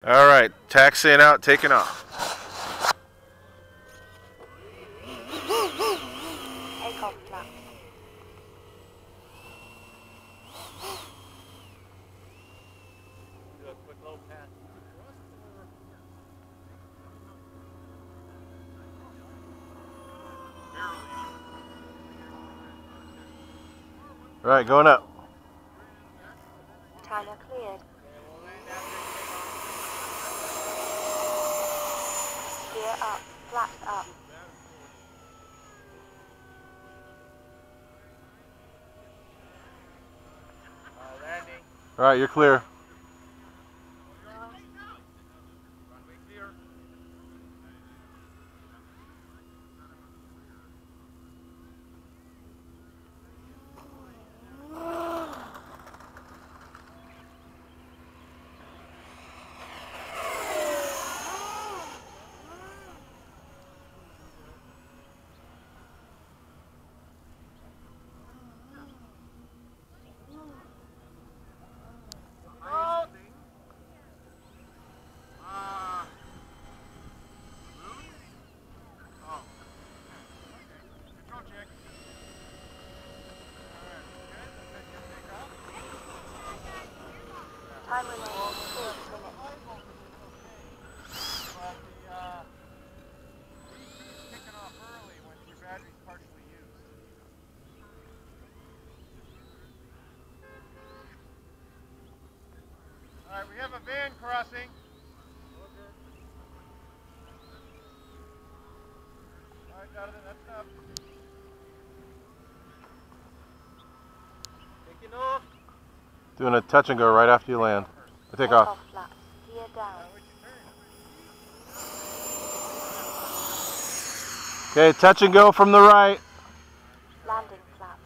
All right, taxiing out, taking off. Take off flat. Do a quick low pass. All right, going up. Timer cleared. Gear up, flaps up. Landing. All right, you're clear. Runway clear. Time remaining 4 minutes. Kicking off early when your battery's partially used. All right, we have a van crossing. All right, Jonathan, that's enough. Taking off. Doing a touch and go right after you land. Take off. Flaps. Gear down. Okay, touch and go from the right. Landing flaps.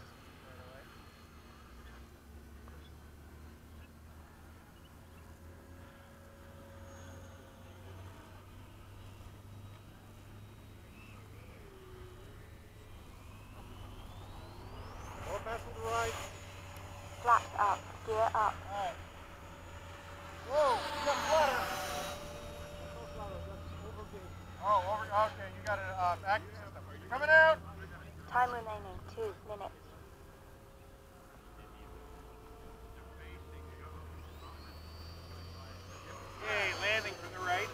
More pass to the right. Flaps up. Gear up. All right. Whoa, you got flutter. Oh, okay, you got an active system. Coming out. Time remaining 2 minutes. Okay, landing from the right.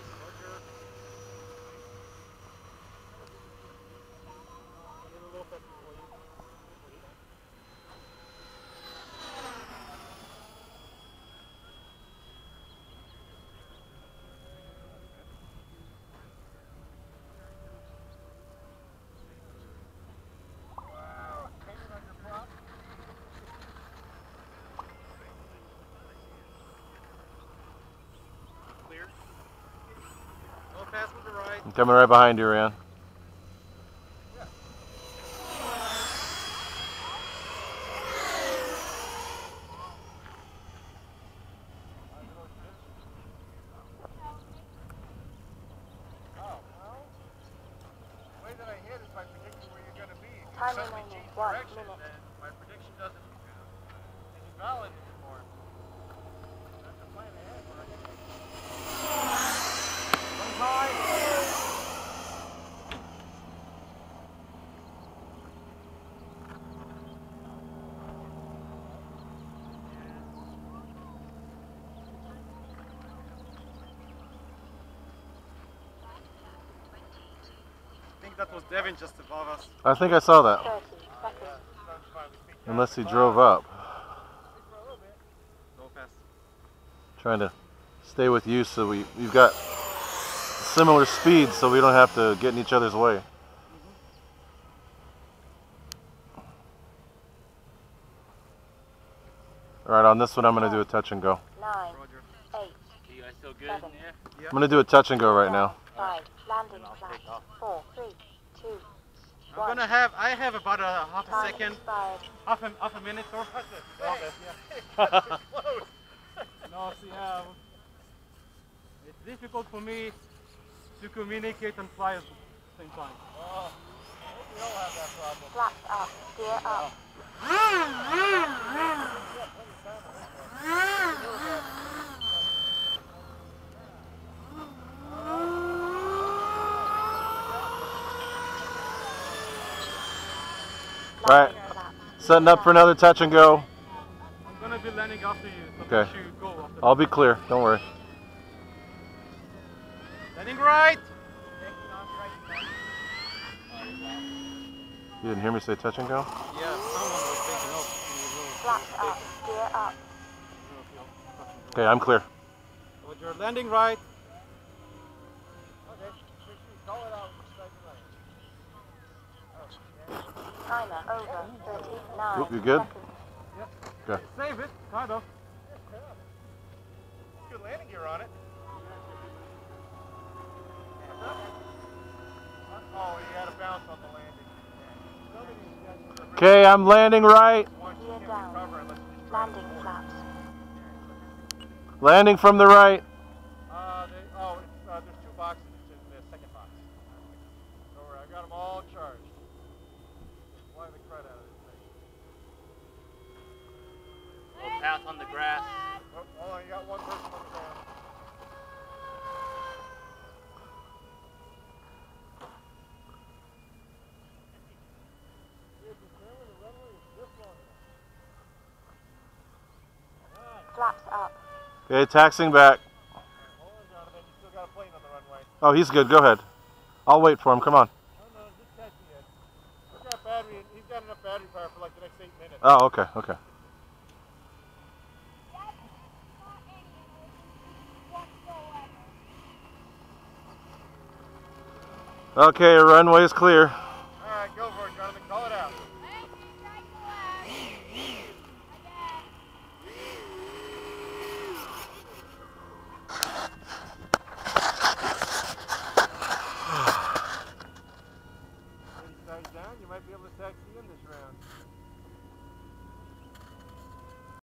Clear. No pass with the right. I'm coming right behind you, Ryan. The way that I hit is by predicting where you're going to be. If you Time suddenly remaining change 1 direction, minute. then my prediction isn't valid anymore. That's the plan ahead, Mark. One high. I think that was Devin just above us. I think I saw that. 30 seconds. Unless he drove up. Go fast. Trying to stay with you so we've got similar speeds so we don't have to get in each other's way. All right, on this one I'm going to do a touch and go. 9, 8, You guys still good 7, in there? I'm going to do a touch and go right now. 5, landing flaps. 4, 3, 2, 1. I have about a half a Time second, expired. half a minute or No, see, it's difficult for me to communicate and fly at the same time. Oh, we all have that problem. Flaps up. Gear up. Right. Setting up for another touch and go. I'm gonna be landing after you, so Okay. make sure you go after I'll me. be clear. Don't worry. Landing right! You didn't hear me say touch and go? Yeah, someone was taking off. Flaps up. Gear up. Okay, I'm clear. But you're landing right. Okay, call it out. Timer over. 39 Oop, you good? seconds. Okay. Save it, kind of. Good landing gear on it. Oh, you had a bounce on the landing. Okay, I'm landing right. Gear down. Landing flaps. Landing from the right. There's two boxes. It's in the second box. Don't worry, I got them all charged. Fly the crud out of this thing. Little path on the grass. Oh, hold on, you got one person on the ground. Flaps up. Okay, taxiing back. Hold on, Jonathan, you still got a plane on the runway. Oh, he's good. Go ahead. I'll wait for him. Come on. No, just taxi it. He's got battery, he's got enough battery power for like the next 8 minutes. Oh, okay, okay. Okay, runway is clear. Alright, go for it, Jonathan. Call it out. Bayside down, you might be able to taxi in this round.